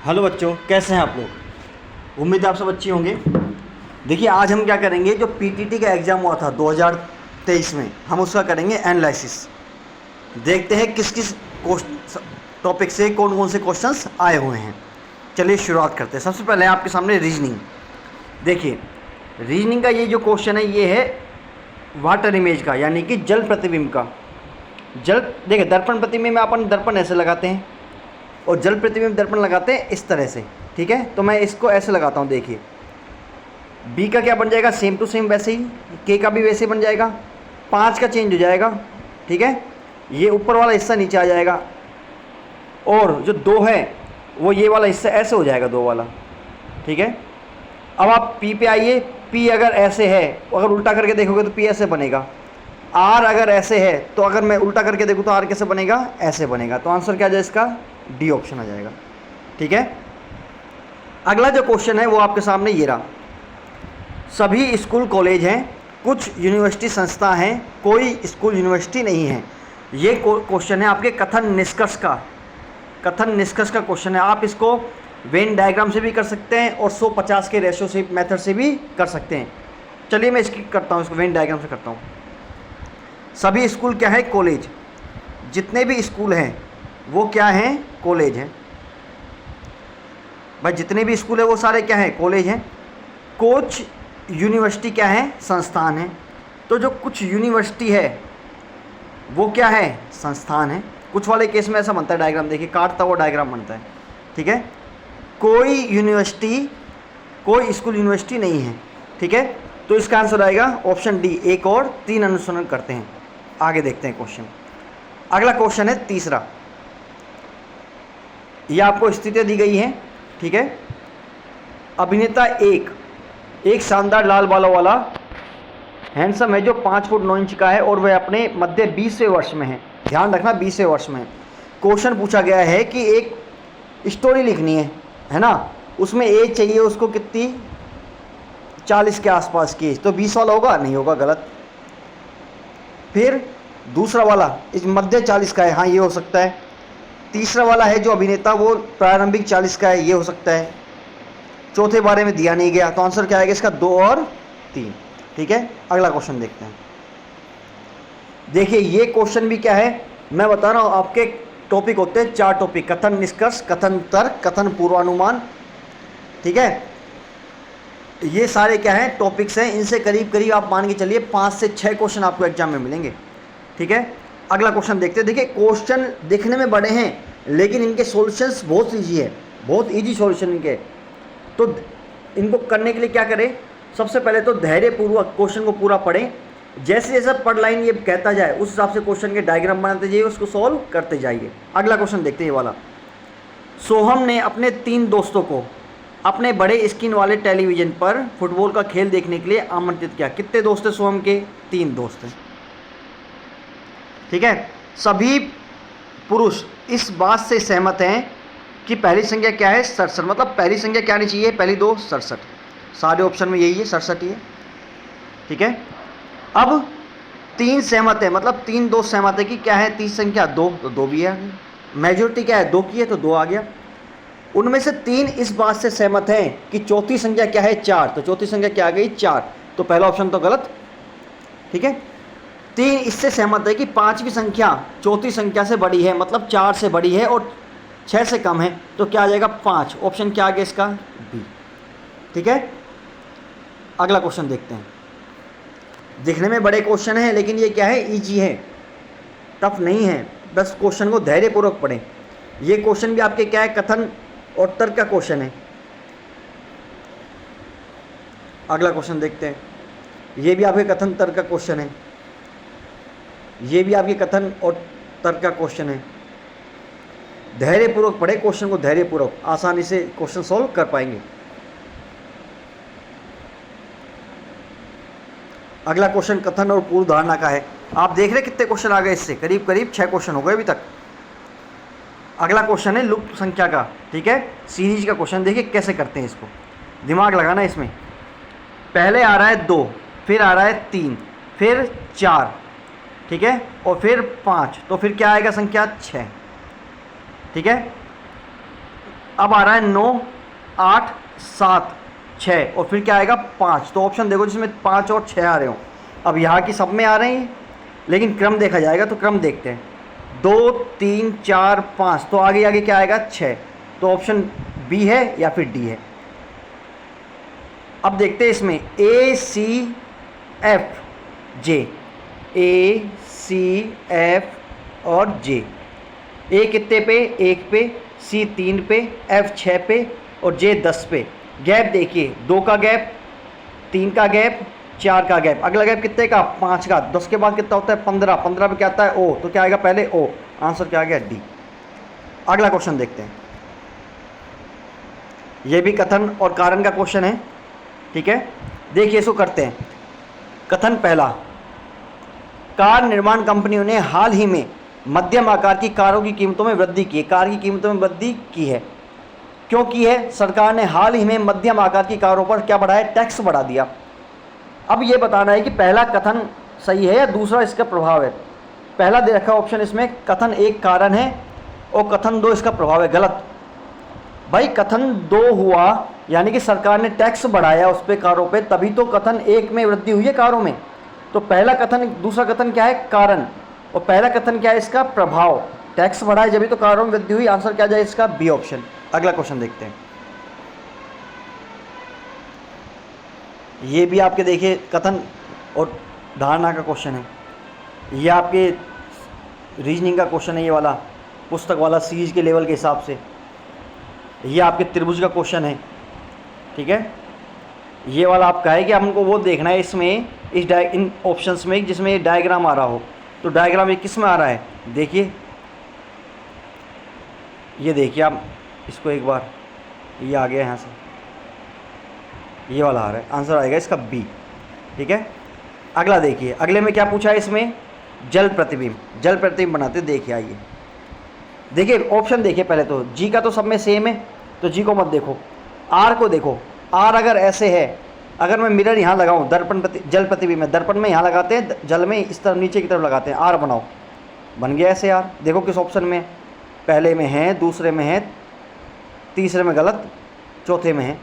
Hello बच्चों, कैसे हैं आप लोग। उम्मीद है आप सब अच्छे होंगे। देखिए, आज हम क्या करेंगे, जो पीटीटी का एग्ज़ाम हुआ था 2023 में, हम उसका करेंगे एनालिसिस। देखते हैं किस किस टॉपिक से कौन कौन से क्वेश्चंस आए हुए हैं। चलिए शुरुआत करते हैं। सबसे पहले आपके सामने रीजनिंग। देखिए, रीजनिंग का ये जो क्वेश्चन है, ये है वाटर इमेज का, यानी कि जल प्रतिबिंब का। देखिए, दर्पण प्रतिबिंब में अपन दर्पण ऐसे लगाते हैं और जल प्रतिबिंब दर्पण लगाते हैं इस तरह से। ठीक है, तो मैं इसको ऐसे लगाता हूँ। देखिए, बी का क्या बन जाएगा, सेम टू सेम वैसे ही। के का भी वैसे बन जाएगा। 5 का चेंज हो जाएगा। ठीक है, ये ऊपर वाला हिस्सा नीचे आ जाएगा, और जो 2 है वो ये वाला हिस्सा ऐसे हो जाएगा, 2 वाला। ठीक है, अब आप पी पे आइए। पी अगर ऐसे है, अगर उल्टा करके देखोगे तो पी ऐसे बनेगा। आर अगर ऐसे है, तो अगर मैं उल्टा करके देखूँ तो आर कैसे बनेगा, ऐसे बनेगा। तो आंसर क्या आ जाए इसका, डी ऑप्शन आ जाएगा। ठीक है, अगला जो क्वेश्चन है वो आपके सामने ये रहा। सभी स्कूल कॉलेज हैं, कुछ यूनिवर्सिटी संस्था हैं, कोई स्कूल यूनिवर्सिटी नहीं है। ये क्वेश्चन है आपके कथन निष्कर्ष का। कथन निष्कर्ष का क्वेश्चन है। आप इसको वेन डायग्राम से भी कर सकते हैं और 150 के रेशो से मेथड से भी कर सकते हैं। चलिए मैं इसकी करता हूँ, इसको वेन डायग्राम से करता हूँ। सभी स्कूल क्या है, कॉलेज। जितने भी स्कूल हैं वो क्या हैं, कॉलेज हैं। भाई, जितने भी स्कूल है वो सारे क्या हैं, कॉलेज हैं। कुछ यूनिवर्सिटी क्या है, संस्थान है। तो जो कुछ यूनिवर्सिटी है वो क्या है, संस्थान है। कुछ वाले केस में ऐसा बनता है डायग्राम, देखिए काटता हुआ डायग्राम बनता है। ठीक है, कोई यूनिवर्सिटी, कोई स्कूल यूनिवर्सिटी नहीं है। ठीक है, तो इसका आंसर आएगा ऑप्शन डी। 1 और 3 अनुसरण करते हैं। आगे देखते हैं क्वेश्चन। अगला क्वेश्चन है तीसरा। ये आपको स्थितियाँ दी गई हैं। ठीक है, अभिनेता एक शानदार लाल बालों वाला हैंडसम है जो 5 फुट 9 इंच का है और वह अपने मध्य 20वें वर्ष में है। ध्यान रखना, 20वें वर्ष में है। क्वेश्चन पूछा गया है कि एक स्टोरी लिखनी है ना। उसमें एज चाहिए उसको कितनी, 40 के आसपास की। तो 20 वाला होगा, नहीं होगा, गलत। फिर दूसरा वाला इस मध्य 40 का है, हाँ ये हो सकता है। तीसरा वाला है जो अभिनेता, वो प्रारंभिक 40 का है, ये हो सकता है। चौथे बारे में दिया नहीं गया, तो आंसर क्या आएगा इसका, 2 और 3। ठीक है, अगला क्वेश्चन देखते हैं। देखिए, ये क्वेश्चन भी क्या है, मैं बता रहा हूँ आपके टॉपिक होते हैं 4 टॉपिक। कथन निष्कर्ष, कथन तर्क, कथन पूर्वानुमान। ठीक है, ये सारे क्या हैं, टॉपिक्स हैं। इनसे करीब करीब आप मान के चलिए 5 से 6 क्वेश्चन आपको एग्जाम में मिलेंगे। ठीक है, अगला क्वेश्चन देखते हैं। देखिए, क्वेश्चन दिखने में बड़े हैं लेकिन इनके सॉल्यूशंस बहुत ईजी है, बहुत ईजी सॉल्यूशन इनके। तो इनको करने के लिए क्या करें, सबसे पहले तो धैर्यपूर्वक क्वेश्चन को पूरा पढ़ें। जैसे जैसा पर लाइन ये कहता जाए उस हिसाब से क्वेश्चन के डायग्राम बनाते जाइए, उसको सॉल्व करते जाइए। अगला क्वेश्चन देखते हैं, ये वाला। सोहम ने अपने 3 दोस्तों को अपने बड़े स्क्रीन वाले टेलीविज़न पर फुटबॉल का खेल देखने के लिए आमंत्रित किया। कितने दोस्त हैं सोहम के, 3 दोस्त हैं। ठीक है, सभी पुरुष इस बात से सहमत हैं कि पहली संख्या क्या है, 67। मतलब पहली संख्या क्या आनी चाहिए, पहली 2 67। सारे ऑप्शन में यही है, 67 ही है। ठीक है, अब 3 सहमत है, मतलब 3 दोस्त सहमत है कि क्या है, तीसरी संख्या 2, तो 2 भी है। मेजोरिटी क्या है, 2 की है, तो 2 आ गया। उनमें से 3 इस बात से सहमत हैं कि चौथी संख्या क्या है, 4, तो चौथी संख्या क्या आ गई, 4। तो पहला ऑप्शन तो गलत। ठीक है, 3 इससे सहमत है कि 5वीं संख्या चौथी संख्या से बड़ी है, मतलब 4 से बड़ी है और 6 से कम है, तो क्या आ जाएगा, 5। ऑप्शन क्या आ गया इसका, बी। ठीक है, अगला क्वेश्चन देखते हैं। दिखने में बड़े क्वेश्चन हैं लेकिन ये क्या है, इजी है, टफ नहीं है। बस क्वेश्चन को धैर्यपूर्वक पढ़ें। ये क्वेश्चन भी आपके क्या है, कथन और तर्क का क्वेश्चन है। अगला क्वेश्चन देखते हैं। ये भी आपके कथन तर्क का क्वेश्चन है। ये भी आपके कथन और तर्क का क्वेश्चन है। धैर्यपूर्वक पढ़े क्वेश्चन को, धैर्यपूर्वक आसानी से क्वेश्चन सॉल्व कर पाएंगे। अगला क्वेश्चन कथन और पूर्व धारणा का है। आप देख रहे कितने क्वेश्चन आ गए इससे, करीब करीब 6 क्वेश्चन हो गए अभी तक। अगला क्वेश्चन है लुप्त संख्या का। ठीक है, सीरीज का क्वेश्चन। देखिए कैसे करते हैं इसको, दिमाग लगाना इसमें। पहले आ रहा है 2, फिर आ रहा है 3, फिर 4, ठीक है, और फिर 5, तो फिर क्या आएगा संख्या 6। ठीक है, अब आ रहा है 9, 8, 7, 6 और फिर क्या आएगा 5। तो ऑप्शन देखो जिसमें 5 और 6 आ रहे हो। अब यहाँ की सब में आ रहे हैं, लेकिन क्रम देखा जाएगा तो क्रम देखते हैं। 2, 3, 4, 5, तो आगे आगे क्या आएगा 6। तो ऑप्शन बी है या फिर डी है। अब देखते हैं इसमें ए, सी, एफ, जे। ए, सी, एफ और जे। ए कितने पे? 1 पे, सी 3 पे, एफ 6 पे और जे 10 पे। गैप देखिए, 2 का गैप, 3 का गैप, 4 का गैप। अगला गैप कितने का? 5 का। 10 के बाद कितना होता है? 15। 15 पे क्या आता है? ओ। तो क्या आएगा पहले? ओ। आंसर क्या आ गया? डी। अगला क्वेश्चन देखते हैं। यह भी कथन और कारण का क्वेश्चन है, ठीक है। देखिए इसको करते हैं। कथन पहला, कार निर्माण कंपनियों ने हाल ही में मध्यम आकार की कारों की कीमतों में वृद्धि की है। कार की कीमतों में वृद्धि की है। क्यों की है? सरकार ने हाल ही में मध्यम आकार की कारों पर क्या बढ़ाया? टैक्स बढ़ा दिया। अब ये बताना है कि पहला कथन सही है या दूसरा इसका प्रभाव है। पहला दे रखा ऑप्शन इसमें कथन 1 कारण है और कथन 2 इसका प्रभाव है। गलत भाई, कथन 2 हुआ यानी कि सरकार ने टैक्स बढ़ाया उस पे, कारों पे, तभी तो कथन 1 में वृद्धि हुई है कारों में। तो पहला कथन, दूसरा कथन क्या है? कारण। और पहला कथन क्या है? इसका प्रभाव। टैक्स बढ़ाए जब तो कारों में वृद्धि हुई। आंसर क्या जाए इसका? B option. अगला क्वेश्चन देखते हैं। ये भी आपके देखिए कथन और धारणा का क्वेश्चन है। ये आपके रीजनिंग का क्वेश्चन है, ये वाला पुस्तक वाला सीरीज के लेवल के हिसाब से। ये आपके त्रिभुज का क्वेश्चन है, ठीक है। ये वाला आपका है कि हमको वो देखना है इसमें, इन ऑप्शंस में जिसमें डायग्राम आ रहा हो। तो डायग्राम ये किस में आ रहा है? देखिए, ये देखिए आप इसको एक बार, ये आ गया यहाँ से, ये वाला आ रहा है। आंसर आएगा इसका बी, ठीक है। अगला देखिए, अगले में क्या पूछा है इसमें? जल प्रतिबिंब। जल प्रतिबिंब बनाते, देखिए आइए। देखिए ऑप्शन देखिए पहले तो, जी का तो सब में सेम है तो जी को मत देखो। आर को देखो, आर अगर ऐसे है, अगर मैं मिरर यहाँ लगाऊँ, दर्पण जल प्रतिबिंब में, दर्पण में यहाँ लगाते हैं, जल में इस तरफ नीचे की तरफ लगाते हैं, आर बनाओ, बन गया ऐसे आर। देखो किस ऑप्शन में, पहले में है, दूसरे में है, तीसरे में गलत, चौथे में है,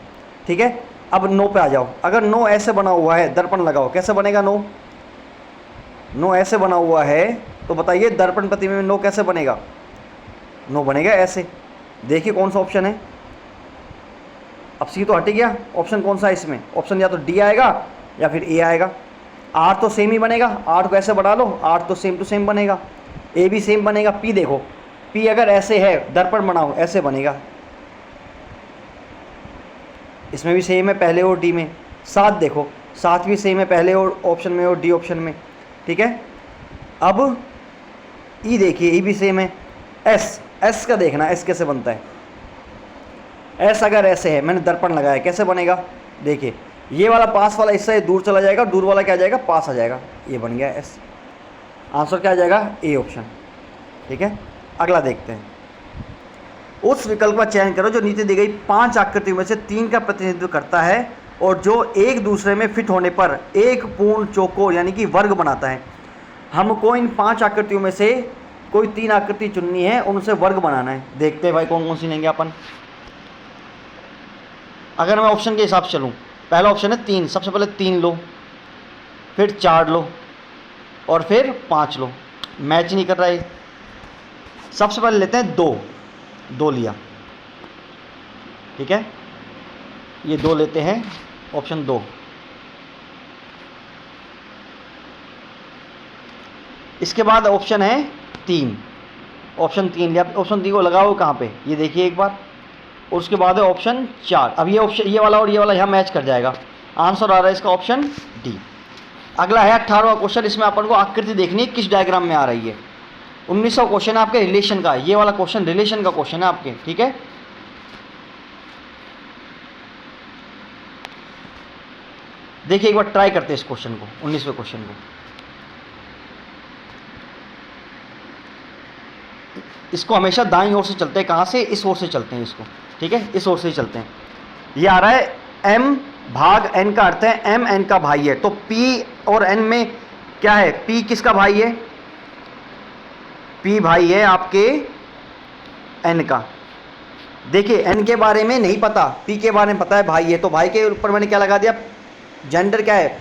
ठीक है। अब नो पे आ जाओ। अगर नो ऐसे बना हुआ है, दर्पण लगाओ, कैसे बनेगा नो? नो ऐसे बना हुआ है तो बताइए दर्पण प्रतिबिंब में नो कैसे बनेगा? नो बनेगा ऐसे। देखिए कौन सा ऑप्शन है। अब सी तो हट गया, ऑप्शन कौन सा है इसमें? ऑप्शन या तो डी आएगा या फिर ए आएगा। आर तो सेम ही बनेगा, आर को ऐसे बढ़ा लो, आर तो सेम टू सेम बनेगा, ए भी सेम बनेगा। पी देखो, पी अगर ऐसे है, दर्पण बनाओ, ऐसे बनेगा, इसमें भी सेम है पहले और डी में। 7 देखो, 7 भी सेम है पहले और ऑप्शन में और डी ऑप्शन में, ठीक है। अब ई देखिए, ई भी सेम है। एस, एस का देखना, एस कैसे बनता है। एस अगर ऐसे है, मैंने दर्पण लगाया, कैसे बनेगा? देखिए ये वाला पास वाला इससे दूर चला जाएगा, दूर वाला क्या आ जाएगा? पास आ जाएगा, ये बन गया एस। आंसर क्या आ जाएगा? ए ऑप्शन, ठीक है। अगला देखते हैं। उस विकल्प का चयन करो जो नीचे दी गई 5 आकृतियों में से 3 का प्रतिनिधित्व करता है और जो एक दूसरे में फिट होने पर एक पूर्ण चौकोर यानी कि वर्ग बनाता है। हमको इन 5 आकृतियों में से कोई 3 आकृति चुननी है, उनसे वर्ग बनाना है। देखते हैं भाई कौन कौन सी लेंगे अपन। अगर मैं ऑप्शन के हिसाब से चलूँ, पहला ऑप्शन है 3, सबसे पहले 3 लो, फिर 4 लो और फिर 5 लो। मैच नहीं कर रहा है। सबसे पहले लेते हैं 2 लिया, ठीक है। ये 2 लेते हैं, ऑप्शन 2। इसके बाद ऑप्शन है 3, ऑप्शन 3 लिया। ऑप्शन 3 को लगाओ कहाँ पे? ये देखिए एक बार। और उसके बाद है ऑप्शन 4। अब ये ऑप्शन, ये वाला और ये वाला यहाँ मैच कर जाएगा। आंसर आ रहा है इसका ऑप्शन डी। अगला है 18वां क्वेश्चन। इसमें अपन को आकृति देखनी है किस डायग्राम में आ रही है। 1900 क्वेश्चन है आपके रिलेशन का। ये वाला क्वेश्चन रिलेशन का क्वेश्चन है आपके, ठीक है। देखिए एक बार ट्राई करते हैं इस क्वेश्चन को, 19वें क्वेश्चन को। इसको हमेशा दाईं ओर से चलते हैं। कहाँ से? इस ओर से चलते हैं इसको, ठीक है, इस ओर से ही चलते हैं। ये आ रहा है m भाग n का अर्थ है m n का भाई है। तो p और n में क्या है? p किसका भाई है? p भाई है आपके n का। देखिए एन के बारे में नहीं पता, पी के बारे में पता है, भाई है तो भाई के ऊपर मैंने क्या लगा दिया, जेंडर क्या है,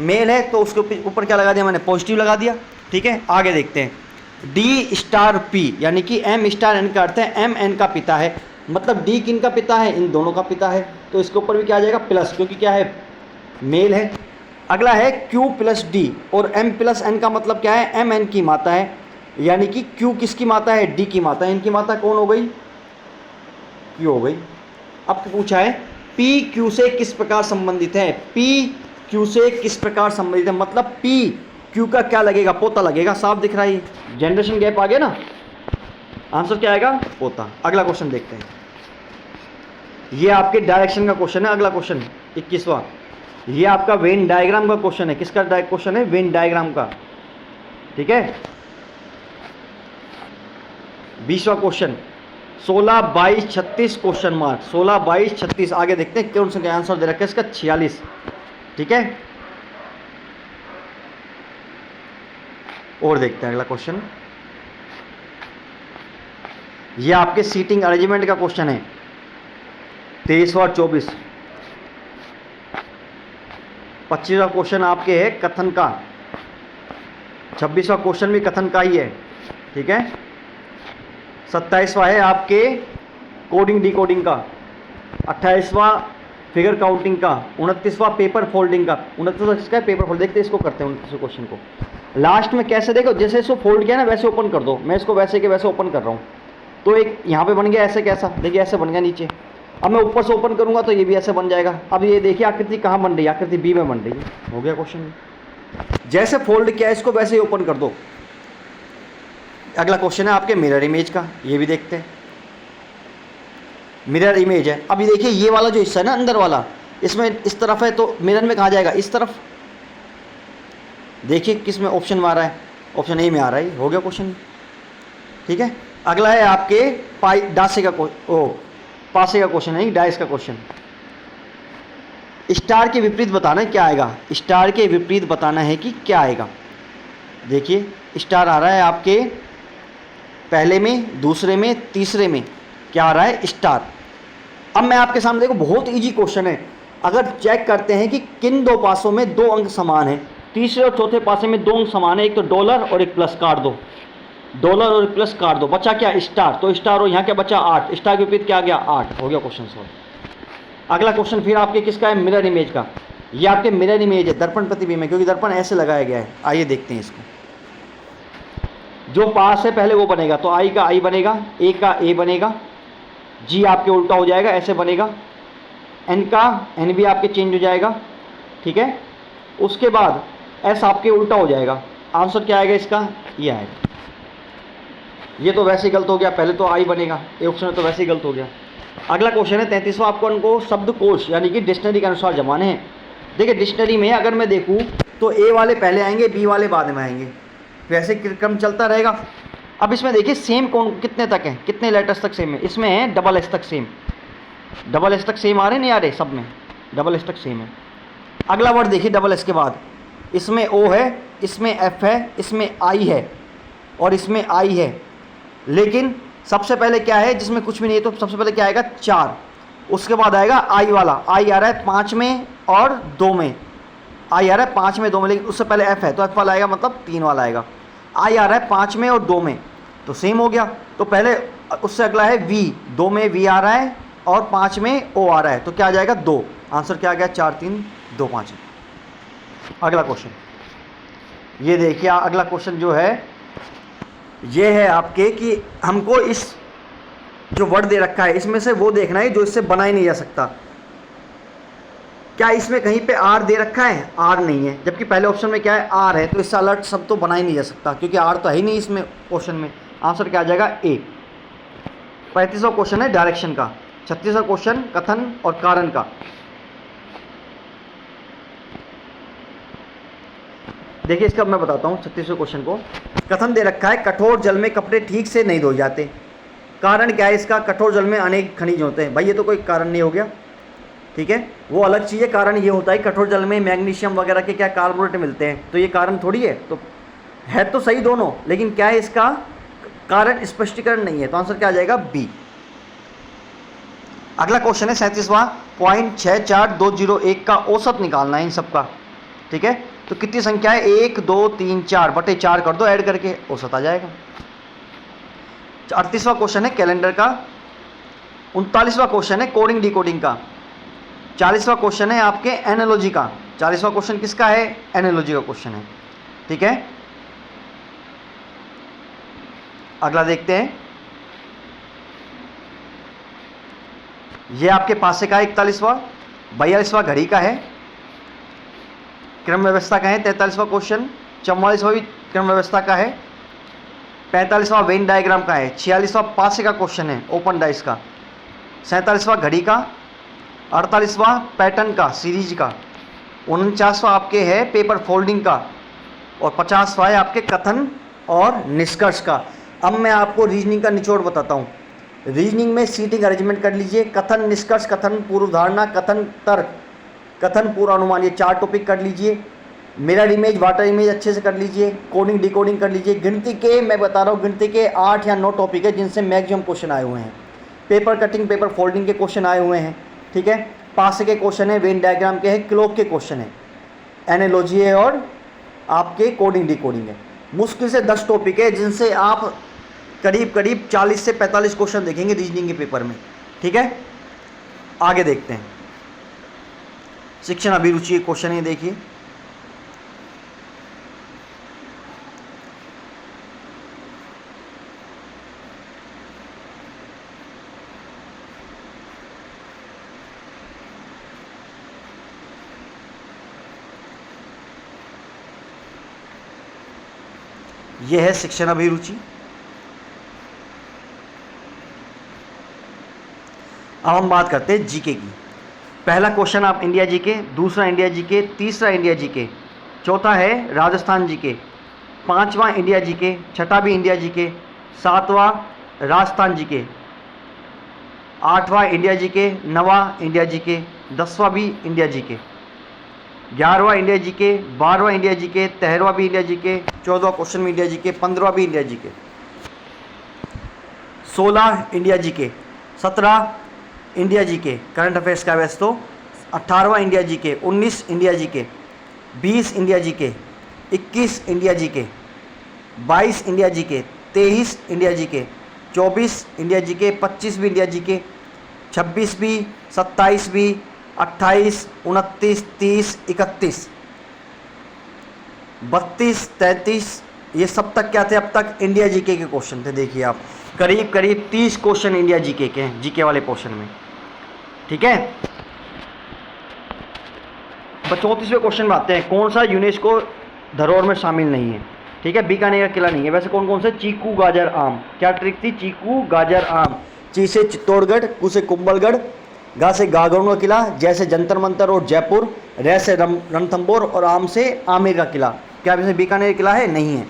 मेल है तो उसके ऊपर क्या लगा दिया मैंने, पॉजिटिव लगा दिया। ठीक है, आगे देखते हैं। डी स्टार पी यानी कि एम स्टार एन का अर्थ है एम एन का पिता है, मतलब डी किन का पिता है, इन दोनों का पिता है, तो इसके ऊपर भी क्या आ जाएगा प्लस, क्योंकि क्या है मेल है। अगला है क्यू प्लस डी, और एम प्लस एन का मतलब क्या है, एम एन की माता है, यानी कि क्यू किसकी माता है, डी की माता है, इनकी माता कौन हो गई, क्यू हो गई। अब पूछा है पी क्यू से किस प्रकार संबंधित है, पी क्यू से किस प्रकार संबंधित है, मतलब पी क्यू का क्या लगेगा, पोता लगेगा, साफ दिख रहा है, जनरेशन गैप आ गया ना, आंसर क्या आएगा, पोता। अगला क्वेश्चन देखते हैं, ये आपके डायरेक्शन का क्वेश्चन है। अगला क्वेश्चन 21वां, ये आपका वेन डायग्राम का क्वेश्चन है। किसका क्वेश्चन है, वेन डायग्राम का। ठीक है, 20वां क्वेश्चन 16 22 36 क्वेश्चन मार्क, 16 22 36। आगे देखते हैं कौन सा आंसर दे रखा है इसका, 46। ठीक है, और देखते हैं अगला क्वेश्चन, ये आपके सीटिंग अरेंजमेंट का क्वेश्चन है, 23वां 24। 25वां क्वेश्चन आपके है कथन का, 26वां क्वेश्चन भी कथन का ही है। ठीक है, 27वां है आपके कोडिंग डिकोडिंग का, 28वां फिगर काउंटिंग का, 29वां पेपर फोल्डिंग का। 29वां किसका है, पेपर फोल्ड। देखते हैं इसको, करते हैं 29वें क्वेश्चन को। लास्ट में कैसे, देखो जैसे इसको फोल्ड किया ना वैसे ओपन कर दो, मैं इसको वैसे के वैसे ओपन कर रहा हूँ, तो एक यहाँ पे बन गया ऐसे, कैसा देखिए ऐसे बन गया नीचे। अब मैं ऊपर से ओपन करूँगा तो ये भी ऐसे बन जाएगा। अब ये देखिए आकृति कहाँ बन रही है, आकृति बी में बन रही है। हो गया क्वेश्चन, जैसे फोल्ड किया इसको वैसे ही ओपन कर दो। अगला क्वेश्चन है आपके मिरर इमेज का, ये भी देखते हैं। मिरर इमेज है, अभी देखिए ये वाला जो हिस्सा है ना अंदर वाला, इसमें इस तरफ है तो मिरर में कहाँ जाएगा, इस तरफ। देखिए किस में ऑप्शन में आ रहा है, ऑप्शन ए में आ रहा है। हो गया क्वेश्चन। ठीक है, अगला है आपके डासे का पासे का क्वेश्चन है, डाइस का क्वेश्चन। स्टार के विपरीत बताना है क्या आएगा, स्टार के विपरीत बताना है कि क्या आएगा। देखिए स्टार आ रहा है आपके पहले में, दूसरे में, तीसरे में क्या आ रहा है, स्टार। अब मैं आपके सामने देखो बहुत इजी क्वेश्चन है। अगर चेक करते हैं कि किन दो पासों में दो अंक समान है, तीसरे और चौथे पासे में दो अंक समान है, एक तो डॉलर और एक प्लस काट दो, डॉलर और प्लस काट दो, बचा क्या, स्टार। तो स्टार और यहाँ क्या बचा 8, स्टार के विपरीत क्या आ गया 8। हो गया क्वेश्चन सॉल्व। अगला क्वेश्चन फिर आपके किसका है, मिरर इमेज का। ये आपके मिरर इमेज है, दर्पण प्रतिबिंब है, क्योंकि दर्पण ऐसे लगाया गया है। आइए देखते हैं इसको, जो पास है पहले वो बनेगा, तो आई का आई बनेगा, ए का ए बनेगा, जी आपके उल्टा हो जाएगा ऐसे बनेगा, एन का एन भी आपके चेंज हो जाएगा। ठीक है, उसके बाद एस आपके उल्टा हो जाएगा। आंसर क्या आएगा इसका, ये आएगा। ये तो वैसे ही गलत हो गया, पहले तो आई बनेगा, ए ऑप्शन में तो वैसे ही गलत हो गया। अगला क्वेश्चन है 33वां, आपको उनको शब्दकोश यानी कि डिक्शनरी के अनुसार जमाने हैं। देखिए डिक्शनरी में अगर मैं देखूँ तो ए वाले पहले आएंगे, बी वाले बाद में आएंगे, वैसे क्रम चलता रहेगा। अब इसमें देखिए सेम कौन कितने तक है, कितने लेटर्स तक सेम है, इसमें है डबल एस तक सेम, डबल एस तक सेम आ रहे नहीं आ रहे, सब में डबल एस तक सेम है। अगला वर्ड देखिए डबल एस के बाद, इसमें ओ है, इसमें एफ है, इसमें आई है और इसमें आई है, लेकिन सबसे पहले क्या है जिसमें कुछ भी नहीं है, तो सबसे पहले क्या आएगा 4, उसके बाद आएगा आई वाला। आई आ रहा है 5 में और 2 में, आई आ रहा है 5 में 2 में, लेकिन उससे पहले एफ है तो एफ वाला आएगा, मतलब 3 वाला आएगा। आई आ रहा है 5 में और 2 में, तो सेम हो गया। तो पहले उससे अगला है वी, 2 में वी आ रहा है और 5 में ओ आ रहा है, तो क्या आ जाएगा 2। आंसर क्या आ गया 4 3 2 5। अगला क्वेश्चन ये देखिए, अगला क्वेश्चन जो है ये है आपके कि हमको इस जो वर्ड दे रखा है इसमें से वो देखना है जो इससे बना ही नहीं जा सकता। क्या इसमें कहीं पे आर दे रखा है, आर नहीं है, जबकि पहले ऑप्शन में क्या है आर है, तो इससे अलर्ट सब तो बना ही नहीं जा सकता क्योंकि आर तो है ही नहीं इसमें क्वेश्चन में। आंसर क्या आ जाएगा ए। 35वां क्वेश्चन है डायरेक्शन का। 36वां क्वेश्चन कथन और कारण का। देखिए इसका मैं बताता हूँ 36वें क्वेश्चन को। कथन दे रखा है कठोर जल में कपड़े ठीक से नहीं धोए जाते। कारण क्या है इसका, कठोर जल में अनेक खनिज होते हैं। भाई ये तो कोई कारण नहीं हो गया, ठीक है, वो अलग चीज़ है। कारण ये होता है कठोर जल में मैग्नीशियम वगैरह के क्या कार्बोनेट मिलते हैं, तो ये कारण थोड़ी है। तो है तो सही दोनों, लेकिन क्या है इसका कारण स्पष्टीकरण नहीं है, तो आंसर क्या आ जाएगा बी। अगला क्वेश्चन है 37वां, 0.64201 का औसत निकालना है इन सबका। ठीक है, तो कितनी संख्या है, 1 2 3 4 बटे 4 कर दो ऐड करके, औसत आ जाएगा। 38वां क्वेश्चन है कैलेंडर का। 39वां क्वेश्चन है कोडिंग डिकोडिंग का। 40वां क्वेश्चन है आपके एनालॉजी का। 40वां क्वेश्चन किसका है, एनालॉजी का क्वेश्चन है। ठीक है, अगला देखते हैं, ये आपके पासे का है 41वां। 42वां घड़ी का है, क्रम व्यवस्था का है 43वां क्वेश्चन। 44वां भी क्रम व्यवस्था का है। 45वां वेन डायग्राम का है। 46वां पासे का क्वेश्चन है, ओपन डाइस का। 47वां घड़ी का। 48वां पैटर्न का, सीरीज का। 49वां आपके है पेपर फोल्डिंग का। और 50वां है आपके कथन और निष्कर्ष का। अब मैं आपको रीजनिंग का निचोड़ बताता हूँ। रीजनिंग में सीटिंग अरेंजमेंट कर लीजिए, कथन निष्कर्ष, कथन पूर्व धारणा, कथन तर्क, कथन पूर्वानुमान, ये 4 टॉपिक कर लीजिए। मिरर इमेज, वाटर इमेज अच्छे से कर लीजिए। कोडिंग डिकोडिंग कर लीजिए। गिनती के, मैं बता रहा हूँ, गिनती के 8 या 9 टॉपिक है जिनसे मैक्सिमम क्वेश्चन आए हुए हैं। पेपर कटिंग, पेपर फोल्डिंग के क्वेश्चन आए हुए हैं। ठीक है, पासे के क्वेश्चन है, वेन डायग्राम के है, क्लॉक के क्वेश्चन है, एनालॉजी है और आपके कोडिंग डिकोडिंग है। मुश्किल से 10 टॉपिक है जिनसे आप करीब करीब 40 से 45 क्वेश्चन देखेंगे रीजनिंग के पेपर में। ठीक है, आगे देखते हैं। शिक्षण अभिरुचि क्वेश्चन है, देखिए। यह है शिक्षण अभिरुचि। अब हम बात करते हैं जीके की। पहला क्वेश्चन आप इंडिया जीके, दूसरा इंडिया जीके, तीसरा इंडिया जीके, चौथा है राजस्थान जीके, पांचवां इंडिया जीके, छठा भी इंडिया जीके, सातवां राजस्थान जीके, आठवां इंडिया जीके, नवां इंडिया जीके, 10वां भी इंडिया जीके, 11वां इंडिया जीके, 12वां इंडिया जीके, 13वां भी इंडिया जीके, 14वां क्वेश्चन भी इंडिया जीके, 15वां भी India GK, 16 India GK, 17 India GK current affairs का वैसे तो, 18वां India GK, 19 India GK, 20 India GK, 21 India GK, 22 India GK, 23 India GK, 24 India GK, 25 भी इंडिया जीके, 26 भी, 27 भी, 28, 29, 30, 31, 32, 33, ये सब तक क्या थे, अब तक इंडिया जीके के क्वेश्चन थे। देखिए आप, करीब करीब 30 क्वेश्चन इंडिया जीके के हैं, जीके वाले पोर्शन में। ठीक है, 34वें क्वेश्चन में आते हैं, कौन सा यूनेस्को धरोहर में शामिल नहीं है। ठीक है, बीकानेर का किला नहीं है। वैसे कौन कौन से, चीकू गाजर आम, क्या ट्रिक थी, चीकू गाजर आम। ची से चित्तौड़गढ़, कु से कुंभलगढ़, गा से गागरों का किला, जैसे जंतर मंतर और जयपुर, रे से रणथंबोर और आम से आमेर का किला। क्या वैसे बीकानेर किला है, नहीं है।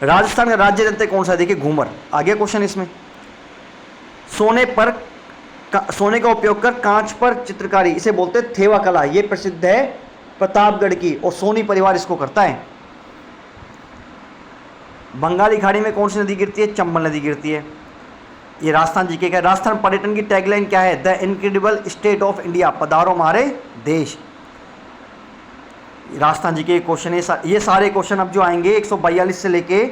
राजस्थान का राज्य नृत्य कौन सा, देखिए घूमर। आगे क्वेश्चन इसमें, सोने का उपयोग कर कांच पर चित्रकारी, इसे बोलते हैं थेवा कला। ये प्रसिद्ध है प्रतापगढ़ की और सोनी परिवार इसको करता है। बंगाली खाड़ी में कौन सी नदी गिरती है, चंबल नदी गिरती है। ये राजस्थान जीके का। राजस्थान पर्यटन की टैगलाइन क्या है, the incredible state of India, पधारो हमारे देश। राजस्थान जीके क्वेश्चन है। ये सारे क्वेश्चन अब जो आएंगे 142 से लेके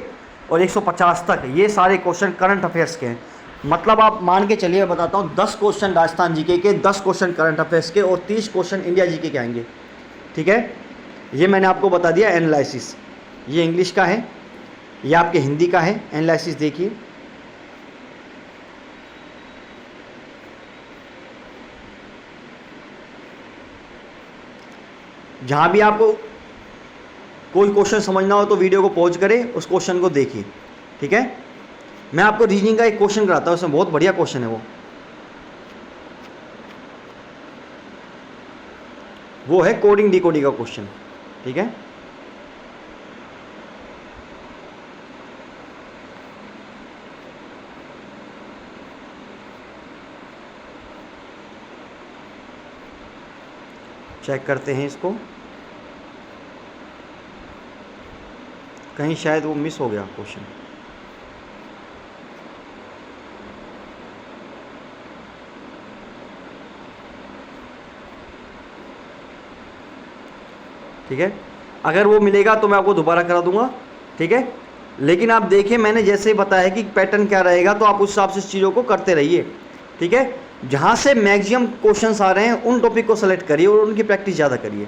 और 150 तक, ये सारे क्वेश्चन करंट अफेयर्स के हैं। मतलब आप मान के चलिए, मैं बताता हूँ, 10 क्वेश्चन राजस्थान जीके के, 10 क्वेश्चन करंट अफेयर्स के और 30 क्वेश्चन इंडिया जीके के आएंगे। ठीक है, ये मैंने आपको बता दिया एनालिसिस। ये इंग्लिश का है, ये आपके हिंदी का है। एनालिसिस देखिए, जहाँ भी आपको कोई क्वेश्चन समझना हो तो वीडियो को पॉज करें, उस क्वेश्चन को देखिए। ठीक है, मैं आपको रीजनिंग का एक क्वेश्चन कराता हूँ, उसमें बहुत बढ़िया क्वेश्चन है। वो है कोडिंग डिकोडिंग का क्वेश्चन। ठीक है, चेक करते हैं इसको, कहीं शायद वो मिस हो गया क्वेश्चन। ठीक है। अगर वो मिलेगा तो मैं आपको दोबारा करा दूंगा, ठीक है। लेकिन आप देखिए मैंने जैसे ही बताया कि पैटर्न क्या रहेगा, तो आप उस हिसाब से इस चीज़ों को करते रहिए, ठीक है। जहाँ से मैक्सिमम क्वेश्चंस आ रहे हैं उन टॉपिक को सेलेक्ट करिए और उनकी प्रैक्टिस ज़्यादा करिए,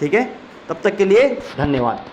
ठीक है। तब तक के लिए धन्यवाद।